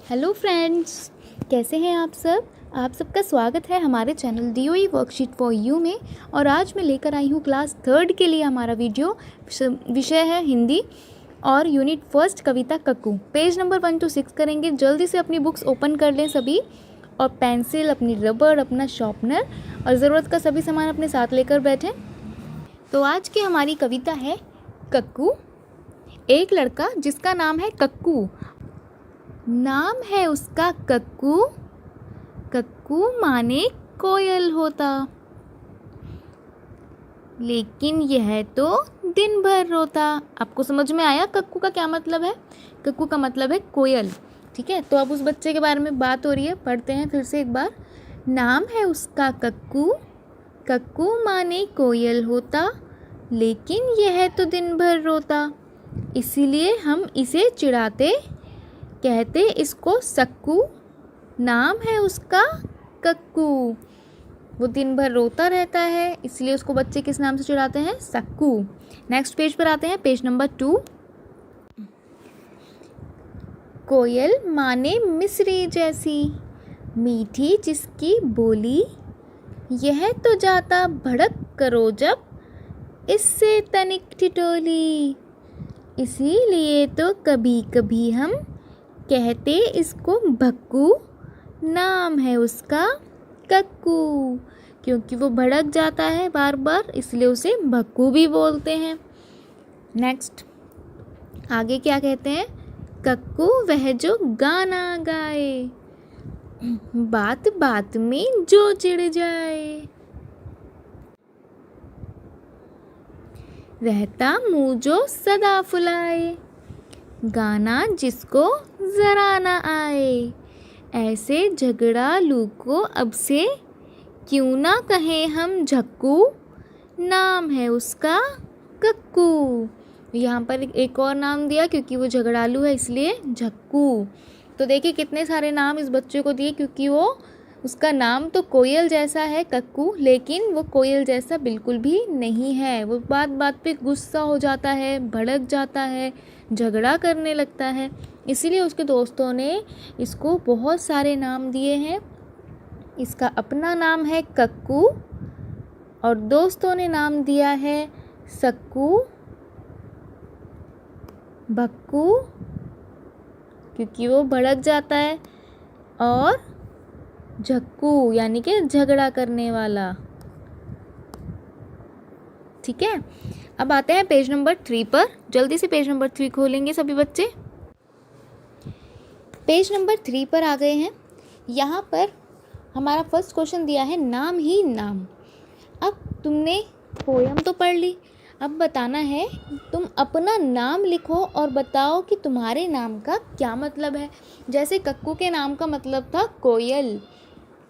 Hello friends, कैसे हैं आप सब। आप सबका स्वागत है हमारे channel DOE worksheet for you में। और आज मैं लेकर आई हूँ क्लास 3rd के लिए हमारा वीडियो। विषय है हिंदी और unit 1 Kavita cuckoo. Page number 1 to 6 करेंगे। जल्दी से अपनी बुक्स ओपन कर लें सभी, और पेंसिल, अपनी रबड़, अपना शॉर्पनर और ज़रूरत का सभी सामान अपने साथ लेकर बैठें। तो आज की हमारी कविता है कक्कू। एक लड़का जिसका नाम है कक्कू, नाम है उसका कक्कू। कक्कू माने कोयल होता, लेकिन यह तो दिन भर रोता। आपको समझ में आया कक्कू का क्या मतलब है? कक्कू का मतलब है कोयल। ठीक है, तो अब उस बच्चे के बारे में बात हो रही है, पढ़ते हैं फिर से एक बार। नाम है उसका कक्कू, कक्कू माने कोयल होता, लेकिन यह तो दिन भर रोता। इसीलिए हम इसे चिढ़ाते, कहते इसको सक्कू। नाम है उसका कक्कू, वो दिन भर रोता रहता है, इसलिए उसको बच्चे किस नाम से चिढ़ाते हैं? सक्कू। नेक्स्ट पेज पर आते हैं, पेज नंबर 2। कोयल माने मिस्री जैसी, मीठी जिसकी बोली, यह तो जाता भड़क करो जब इससे तनिक ठिठोली। इसीलिए तो कभी कभी हम कहते इसको भक्कू। नाम है उसका कक्कू, क्योंकि वो भड़क जाता है बार बार, इसलिए उसे भक्कू भी बोलते हैं। नेक्स्ट आगे क्या कहते हैं? कक्कू वह जो गाना गाए, बात बात में जो चिढ़ जाए, रहता मुँह जो सदा फुलाए, गाना जिसको ज़रा ना आए, ऐसे झगड़ालू को अब से क्यों ना कहें हम झक्कू। नाम है उसका कक्कू। यहाँ पर एक और नाम दिया, क्योंकि वो झगड़ालू है इसलिए झक्कू। तो देखिए कितने सारे नाम इस बच्चे को दिए, क्योंकि उसका नाम तो कोयल जैसा है कक्कू, लेकिन वो कोयल जैसा बिल्कुल भी नहीं है। वो बात बात पे गुस्सा हो जाता है, भड़क जाता है, झगड़ा करने लगता है, इसीलिए उसके दोस्तों ने इसको बहुत सारे नाम दिए हैं। इसका अपना नाम है कक्कू और दोस्तों ने नाम दिया है सक्कू, भक्कू, क्योंकि वो भड़क जाता है, और झक्कू यानी कि झगड़ा करने वाला। ठीक है, अब आते हैं पेज नंबर 3 पर। जल्दी से पेज नंबर 3 खोलेंगे सभी बच्चे। पेज नंबर 3 पर आ गए हैं। यहाँ पर हमारा फर्स्ट क्वेश्चन दिया है नाम ही नाम। अब तुमने पोयम तो पढ़ ली, अब बताना है तुम अपना नाम लिखो और बताओ कि तुम्हारे नाम का क्या मतलब है। जैसे कक्कू के नाम का मतलब था कोयल,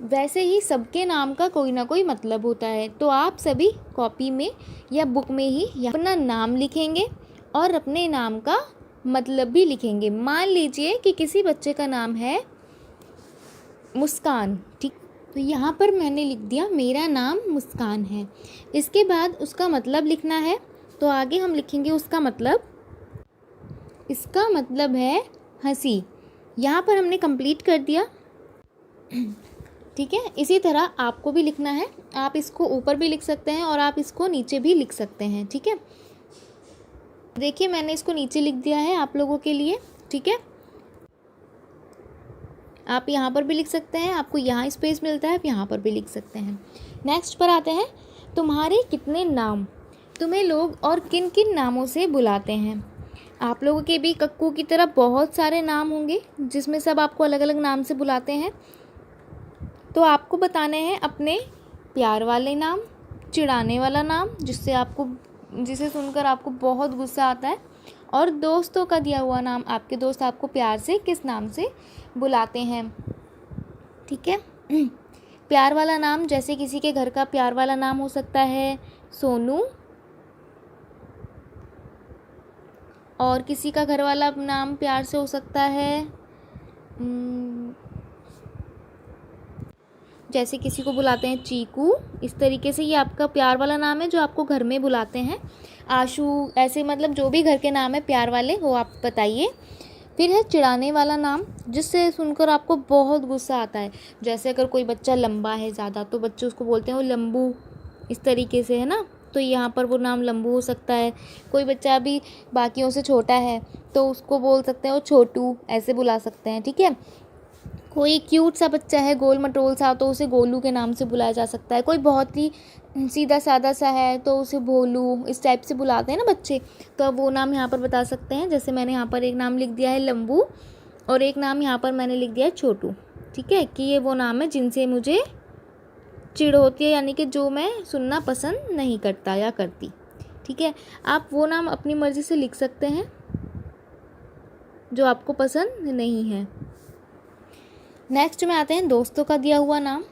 वैसे ही सबके नाम का कोई ना कोई मतलब होता है। तो आप सभी कॉपी में या बुक में ही अपना नाम लिखेंगे और अपने नाम का मतलब भी लिखेंगे। मान लीजिए कि किसी बच्चे का नाम है मुस्कान, ठीक, तो यहाँ पर मैंने लिख दिया मेरा नाम मुस्कान है। इसके बाद उसका मतलब लिखना है, तो आगे हम लिखेंगे उसका मतलब। इसका मतलब है हंसी। यहाँ पर हमने कंप्लीट कर दिया। ठीक है, इसी तरह आपको भी लिखना है। आप इसको ऊपर भी लिख सकते हैं और आप इसको नीचे भी लिख सकते हैं। ठीक है, देखिए मैंने इसको नीचे लिख दिया है आप लोगों के लिए। ठीक है, आप यहाँ पर भी लिख सकते हैं, आपको यहाँ स्पेस मिलता है, आप यहाँ पर भी लिख सकते हैं। नेक्स्ट पर आते हैं, तुम्हारे कितने नाम, तुम्हें लोग और किन किन नामों से बुलाते हैं। आप लोगों के भी कक्कू की तरह बहुत सारे नाम होंगे, जिसमें सब आपको अलग अलग नाम से बुलाते हैं। तो आपको बताने हैं अपने प्यार वाले नाम, चिढ़ाने वाला नाम जिसे सुनकर आपको बहुत गुस्सा आता है, और दोस्तों का दिया हुआ नाम, आपके दोस्त आपको प्यार से किस नाम से बुलाते हैं। ठीक है, प्यार वाला नाम जैसे किसी के घर का प्यार वाला नाम हो सकता है सोनू, और किसी का घर वाला नाम प्यार से हो सकता है जैसे किसी को बुलाते हैं चीकू। इस तरीके से ये आपका प्यार वाला नाम है जो आपको घर में बुलाते हैं। आशू, ऐसे मतलब जो भी घर के नाम है प्यार वाले वो आप बताइए। फिर है चिढ़ाने वाला नाम, जिससे सुनकर आपको बहुत गुस्सा आता है। जैसे अगर कोई बच्चा लंबा है ज़्यादा तो बच्चे उसको बोलते हैं वो लंबू, इस तरीके से, है ना। तो यहाँ पर वो नाम लंबू हो सकता है। कोई बच्चा भी बाकियों से छोटा है तो उसको बोल सकते हैं वो छोटू, ऐसे बुला सकते हैं, ठीक है। कोई क्यूट सा बच्चा है, गोल मटोल सा, तो उसे गोलू के नाम से बुलाया जा सकता है। कोई बहुत ही सीधा सादा सा है तो उसे भोलू, इस टाइप से बुलाते हैं ना बच्चे। तो अब वो नाम यहाँ पर बता सकते हैं। जैसे मैंने यहाँ पर एक नाम लिख दिया है लंबू और एक नाम यहाँ पर मैंने लिख दिया है छोटू, ठीक है, कि ये वो नाम है जिनसे मुझे चिढ़ होती है, यानी कि जो मैं सुनना पसंद नहीं करता या करती, ठीक है। आप वो नाम अपनी मर्ज़ी से लिख सकते हैं जो आपको पसंद नहीं है। नेक्स्ट में आते हैं दोस्तों का दिया हुआ नाम।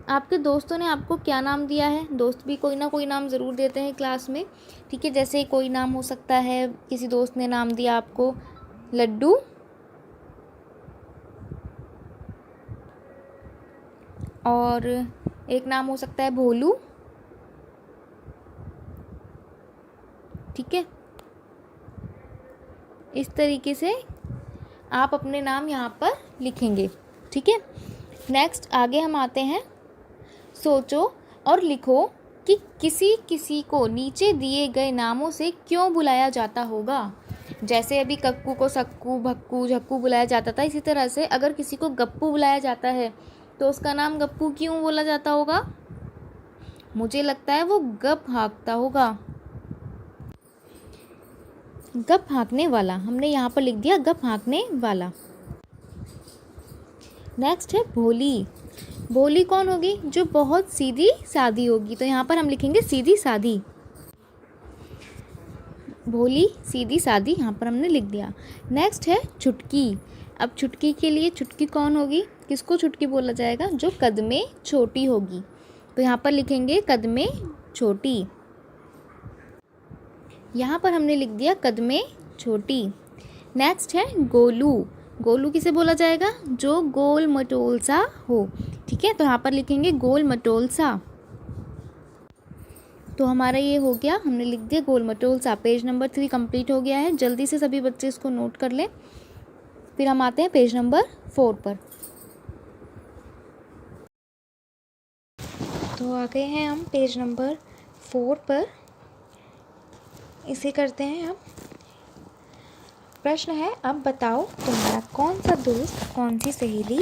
आपके दोस्तों ने आपको क्या नाम दिया है। दोस्त भी कोई ना कोई नाम ज़रूर देते हैं क्लास में, ठीक है। जैसे कोई नाम हो सकता है, किसी दोस्त ने नाम दिया आपको लड्डू, और एक नाम हो सकता है भोलू, ठीक है। इस तरीके से आप अपने नाम यहाँ पर लिखेंगे, ठीक है। नेक्स्ट आगे हम आते हैं। सोचो और लिखो कि किसी किसी को नीचे दिए गए नामों से क्यों बुलाया जाता होगा। जैसे अभी कक्कू को सक्कू, भक्कू, झक्कू बुलाया जाता था, इसी तरह से अगर किसी को गप्पू बुलाया जाता है तो उसका नाम गप्पू क्यों बोला जाता होगा। मुझे लगता है वो गप हाँकता होगा। गप हाँकने वाला, हमने यहाँ पर लिख दिया गप हाँकने वाला। नेक्स्ट है भोली। भोली कौन होगी, जो बहुत सीधी सादी होगी, तो यहाँ पर हम लिखेंगे सीधी सादी। भोली सीधी सादी यहाँ पर हमने लिख दिया। नेक्स्ट है छुटकी। अब छुटकी के लिए छुटकी कौन होगी, किसको छुटकी बोला जाएगा, जो कद में छोटी होगी, तो यहाँ पर लिखेंगे कद में छोटी। यहाँ पर हमने लिख दिया कद में छोटी। नेक्स्ट है गोलू। गोलू किसे बोला जाएगा, जो गोल मटोल सा हो, ठीक है, तो यहाँ पर लिखेंगे गोल मटोल सा। तो हमारा ये हो गया, हमने लिख दिया गोल मटोल सा। पेज नंबर 3 कंप्लीट हो गया है। जल्दी से सभी बच्चे इसको नोट कर लें। फिर हम आते हैं पेज नंबर 4 पर। तो आ गए हैं हम पेज नंबर 4 पर। इसे करते हैं अब। प्रश्न है, अब बताओ तुम्हारा कौन सा दोस्त, कौन सी सहेली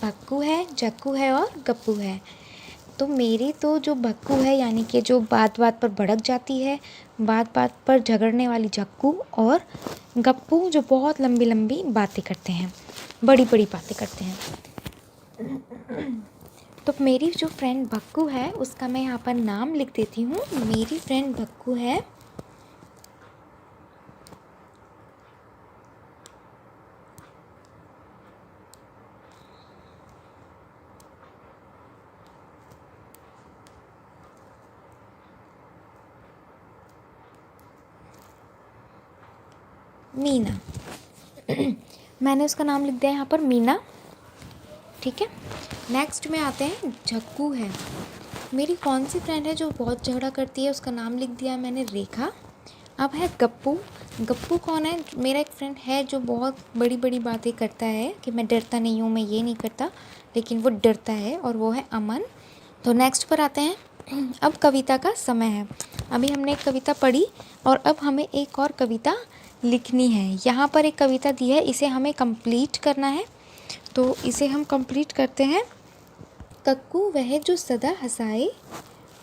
भक्कू है, जक्कू है और गप्पू है। तो मेरी तो जो भक्कू है, यानी कि जो बात बात पर भड़क जाती है, बात बात पर झगड़ने वाली जक्कू, और गप्पू जो बहुत लंबी लंबी बातें करते हैं, बड़ी बड़ी बातें करते हैं। तो मेरी जो फ्रेंड भक्कू है उसका मैं यहाँ पर नाम लिख देती हूँ। मेरी फ्रेंड भक्कू है मीना। मैंने उसका नाम लिख दिया यहाँ पर मीना, ठीक है। नेक्स्ट में आते हैं झक्कू है। मेरी कौन सी फ्रेंड है जो बहुत झगड़ा करती है, उसका नाम लिख दिया मैंने रेखा। अब है गप्पू। गप्पू कौन है, मेरा एक फ्रेंड है जो बहुत बड़ी बड़ी बातें करता है कि मैं डरता नहीं हूँ, मैं ये नहीं करता, लेकिन वो डरता है, और वो है अमन। तो नेक्स्ट पर आते हैं। अब कविता का समय है। अभी हमने एक कविता पढ़ी और अब हमें एक और कविता लिखनी है। यहाँ पर एक कविता दी है, इसे हमें कंप्लीट करना है, तो इसे हम कंप्लीट करते हैं। कक्कू वह जो सदा हंसाए,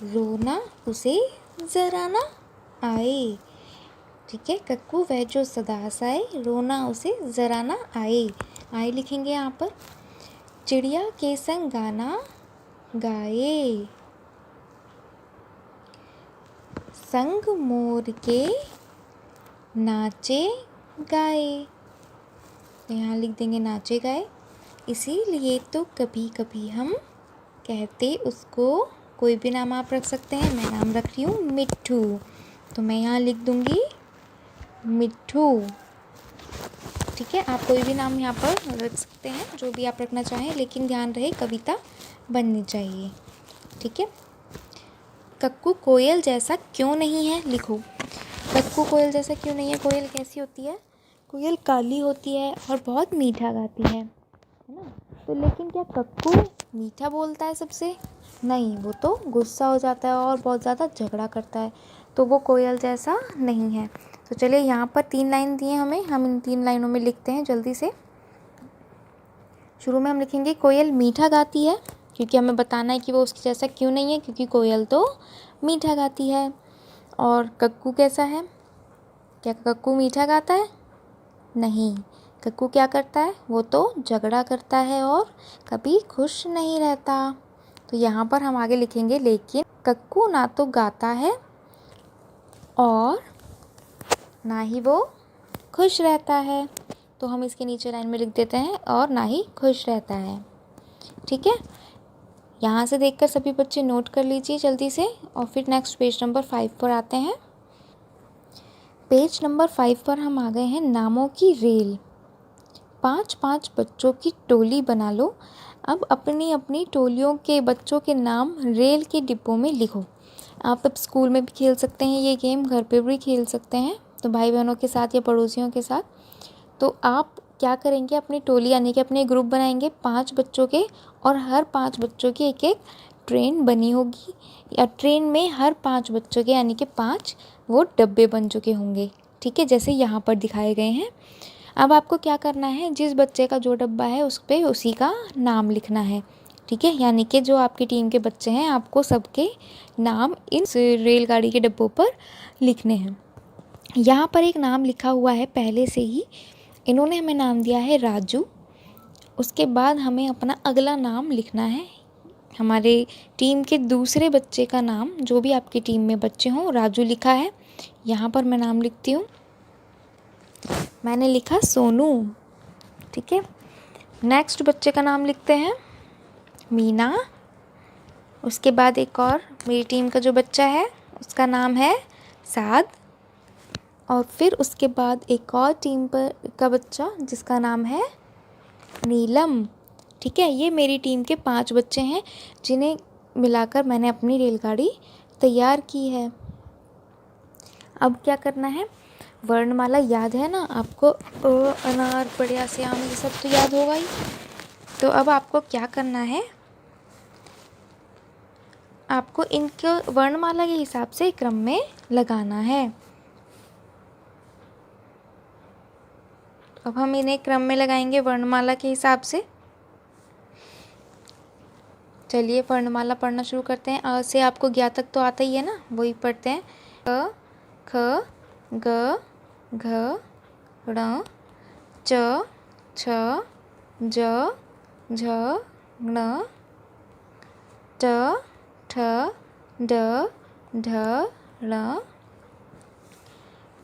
रोना उसे ज़रा ना आए, ठीक है। कक्कू वह जो सदा हंसाए, रोना उसे ज़रा ना आए। आए लिखेंगे यहाँ पर। चिड़िया के संग गाना गाए, संग मोर के नाचे गाए, तो यहाँ लिख देंगे नाचे गाए। इसीलिए तो कभी कभी हम कहते उसको, कोई भी नाम आप रख सकते हैं, मैं नाम रख रही हूँ मिट्ठू, तो मैं यहाँ लिख दूँगी मिट्ठू, ठीक है। आप कोई भी नाम यहाँ पर रख सकते हैं, जो भी आप रखना चाहें, लेकिन ध्यान रहे कविता बननी चाहिए, ठीक है। कक्कू कोयल जैसा क्यों नहीं है, लिखो। कक्कू कोयल जैसा क्यों नहीं है। कोयल कैसी होती है, कोयल काली होती है और बहुत मीठा गाती है ना। तो लेकिन क्या कक्कू मीठा बोलता है सबसे? नहीं, वो तो गुस्सा हो जाता है और बहुत ज़्यादा झगड़ा करता है, तो वो कोयल जैसा नहीं है। तो चलिए, यहाँ पर 3 लाइन दिए हमें, हम इन 3 लाइनों में लिखते हैं जल्दी से। शुरू में हम लिखेंगे कोयल मीठा गाती है, क्योंकि हमें बताना है कि वो उसके जैसा क्यों नहीं है, क्योंकि कोयल तो मीठा गाती है। और कक्कू कैसा है? क्या कक्कू मीठा गाता है? नहीं, कक्कू क्या करता है? वो तो झगड़ा करता है और कभी खुश नहीं रहता। तो यहाँ पर हम आगे लिखेंगे, लेकिन कक्कू ना तो गाता है और ना ही वो खुश रहता है। तो हम इसके नीचे लाइन में लिख देते हैं, और ना ही खुश रहता है। ठीक है, यहाँ से देखकर सभी बच्चे नोट कर लीजिए जल्दी से, और फिर नेक्स्ट पेज नंबर 5 पर आते हैं। पेज नंबर 5 पर हम आ गए हैं, नामों की रेल। 5-5 बच्चों की टोली बना लो। अब अपनी अपनी टोलियों के बच्चों के नाम रेल के डिब्बों में लिखो। आप अब स्कूल में भी खेल सकते हैं ये गेम, घर पे भी खेल सकते हैं, तो भाई बहनों के साथ या पड़ोसियों के साथ। तो आप क्या करेंगे, अपनी टोली यानी कि अपने ग्रुप बनाएंगे 5 बच्चों के, और हर 5 बच्चों की एक एक ट्रेन बनी होगी, या ट्रेन में हर 5 बच्चों के यानी कि 5 वो डब्बे बन चुके होंगे। ठीक है, जैसे यहाँ पर दिखाए गए हैं। अब आपको क्या करना है, जिस बच्चे का जो डब्बा है उस पर उसी का नाम लिखना है। ठीक है, यानी कि जो आपकी टीम के बच्चे हैं, आपको सबके नाम इन रेलगाड़ी के डब्बों पर लिखने हैं। यहाँ पर एक नाम लिखा हुआ है पहले से ही, इन्होंने हमें नाम दिया है राजू। उसके बाद हमें अपना अगला नाम लिखना है। हमारे टीम के दूसरे बच्चे का नाम, जो भी आपकी टीम में बच्चे हों, राजू लिखा है। यहाँ पर मैं नाम लिखती हूँ, मैंने लिखा सोनू। ठीक है, नेक्स्ट बच्चे का नाम लिखते हैं मीना। उसके बाद एक और मेरी टीम का जो बच्चा है उसका नाम है साद। और फिर उसके बाद एक और टीम पर का बच्चा जिसका नाम है नीलम। ठीक है, ये मेरी टीम के 5 बच्चे हैं जिन्हें मिलाकर मैंने अपनी रेलगाड़ी तैयार की है। अब क्या करना है, वर्णमाला याद है ना आपको, अ, अनार, बढ़िया से आम, ये सब तो याद होगा ही। तो अब आपको क्या करना है, आपको इनको वर्णमाला के हिसाब से क्रम में लगाना है। अब हम इन्हें क्रम में लगाएंगे वर्णमाला के हिसाब से। चलिए, वर्णमाला पढ़ना शुरू करते हैं। अ से आपको ज्ञ तक तो आता ही है ना, वही पढ़ते हैं। क, ख, ग, घ, ङ, च, छ, ज, झ, ण, ट, ठ, ड, ढ, ण।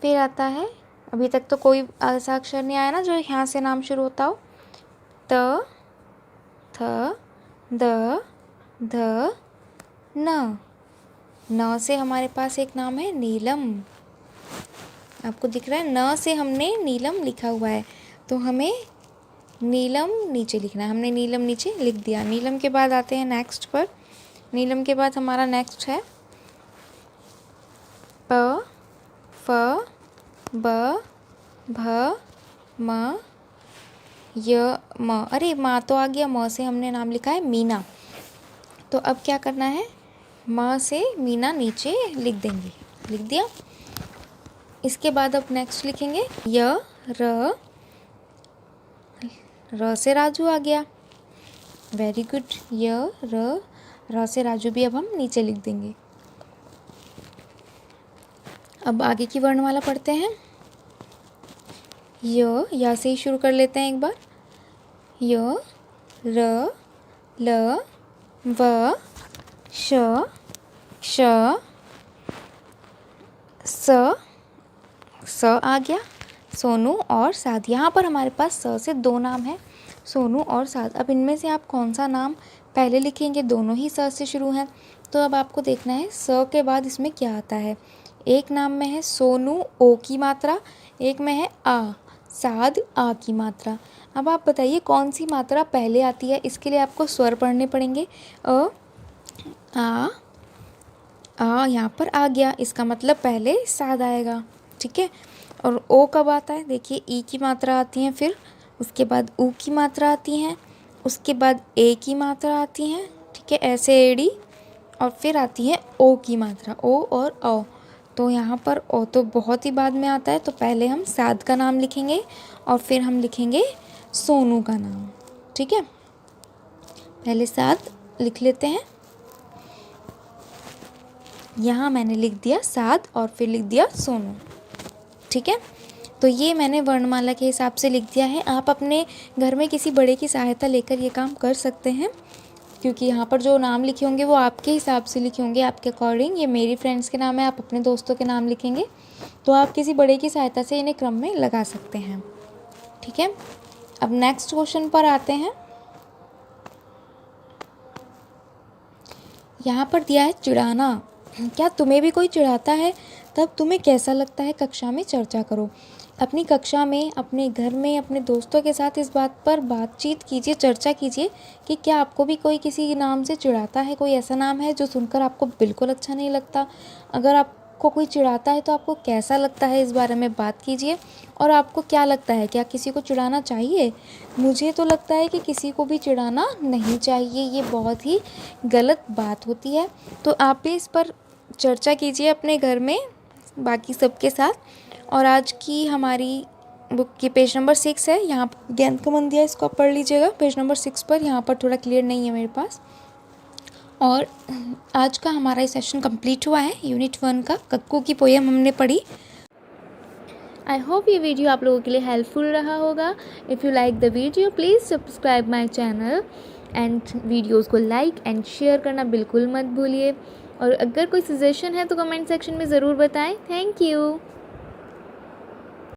फिर आता है, अभी तक तो कोई ऐसा अक्षर नहीं आया ना जो यहाँ से नाम शुरू होता हो। त, थ, द, ध, न। न से हमारे पास एक नाम है नीलम। आपको दिख रहा है, न से हमने नीलम लिखा हुआ है, तो हमें नीलम नीचे लिखना है। हमने नीलम नीचे लिख दिया। नीलम के बाद आते हैं नेक्स्ट पर। नीलम के बाद हमारा नेक्स्ट है प, फ, ब, भ, म, य, म। अरे माँ तो आ गया, म से हमने नाम लिखा है मीना। तो अब क्या करना है, म से मीना नीचे लिख देंगे। लिख दिया। इसके बाद अब नेक्स्ट लिखेंगे य, र। र से राजू आ गया, वेरी गुड। य, र से राजू भी अब हम नीचे लिख देंगे। अब आगे की वर्णमाला पढ़ते हैं। या से ही शुरू कर लेते हैं एक बार। य, र, ल, व, श, श, स आ गया, सोनू और साद। यहाँ पर हमारे पास स से 2 नाम हैं, सोनू और साद। अब इनमें से आप कौन सा नाम पहले लिखेंगे, दोनों ही स से शुरू हैं। तो अब आपको देखना है स के बाद इसमें क्या आता है। एक नाम में है सोनू, ओ की मात्रा, एक में है आ, साद, आ की मात्रा। अब आप बताइए कौन सी मात्रा पहले आती है। इसके लिए आपको स्वर पढ़ने पड़ेंगे। आ यहाँ पर आ गया, इसका मतलब पहले साद आएगा। ठीक है, और ओ कब आता है? देखिए ई की मात्रा आती है, फिर उसके बाद ऊ की मात्रा आती है, उसके बाद ए की मात्रा आती है, ठीक है, ऐसे एड़ी, और फिर आती है ओ की मात्रा, ओ और औ। तो यहाँ पर ओ तो बहुत ही बाद में आता है, तो पहले हम साद का नाम लिखेंगे और फिर हम लिखेंगे सोनू का नाम, ठीक है। पहले साद लिख लेते हैं। यहाँ मैंने लिख दिया साद और फिर लिख दिया सोनू, ठीक है। तो ये मैंने वर्णमाला के हिसाब से लिख दिया है। आप अपने घर में किसी बड़े की सहायता लेकर ये काम कर सकते हैं, क्योंकि यहाँ पर जो नाम लिखे होंगे वो आपके हिसाब से लिखे होंगे, आपके अकॉर्डिंग। ये मेरी फ्रेंड्स के नाम है, आप अपने दोस्तों के नाम लिखेंगे, तो आप किसी बड़े की सहायता से इन्हें क्रम में लगा सकते हैं, ठीक है। अब नेक्स्ट क्वेश्चन पर आते हैं। यहाँ पर दिया है चिढ़ाना। क्या तुम्हें भी कोई चिढ़ाता है? तब तुम्हें कैसा लगता है? कक्षा में चर्चा करो। अपनी कक्षा में, अपने घर में, अपने दोस्तों के साथ इस बात पर बातचीत कीजिए, चर्चा कीजिए कि क्या आपको भी कोई किसी नाम से चिढ़ाता है, कोई ऐसा नाम है जो सुनकर आपको बिल्कुल अच्छा नहीं लगता। अगर आपको कोई चिढ़ाता है तो आपको कैसा लगता है, इस बारे में बात कीजिए। और आपको क्या लगता है, क्या किसी को चिढ़ाना चाहिए? मुझे तो लगता है कि किसी को भी चिढ़ाना नहीं चाहिए, ये बहुत ही गलत बात होती है। तो आप भी इस पर चर्चा कीजिए अपने घर में बाकी सबके साथ। और आज की हमारी बुक की पेज नंबर 6 है, यहाँ गेंद का मन दिया, इसको आप पढ़ लीजिएगा पेज नंबर 6 पर। यहाँ पर थोड़ा क्लियर नहीं है मेरे पास। और आज का हमारा सेशन कंप्लीट हुआ है। यूनिट 1 का कक्कू की पोयम हमने पढ़ी। आई होप ये वीडियो आप लोगों के लिए हेल्पफुल रहा होगा। If you like the video please subscribe my channel and videos को लाइक एंड शेयर करना बिल्कुल मत भूलिए। और अगर कोई सजेशन है तो कमेंट सेक्शन में ज़रूर बताएं। Thank you.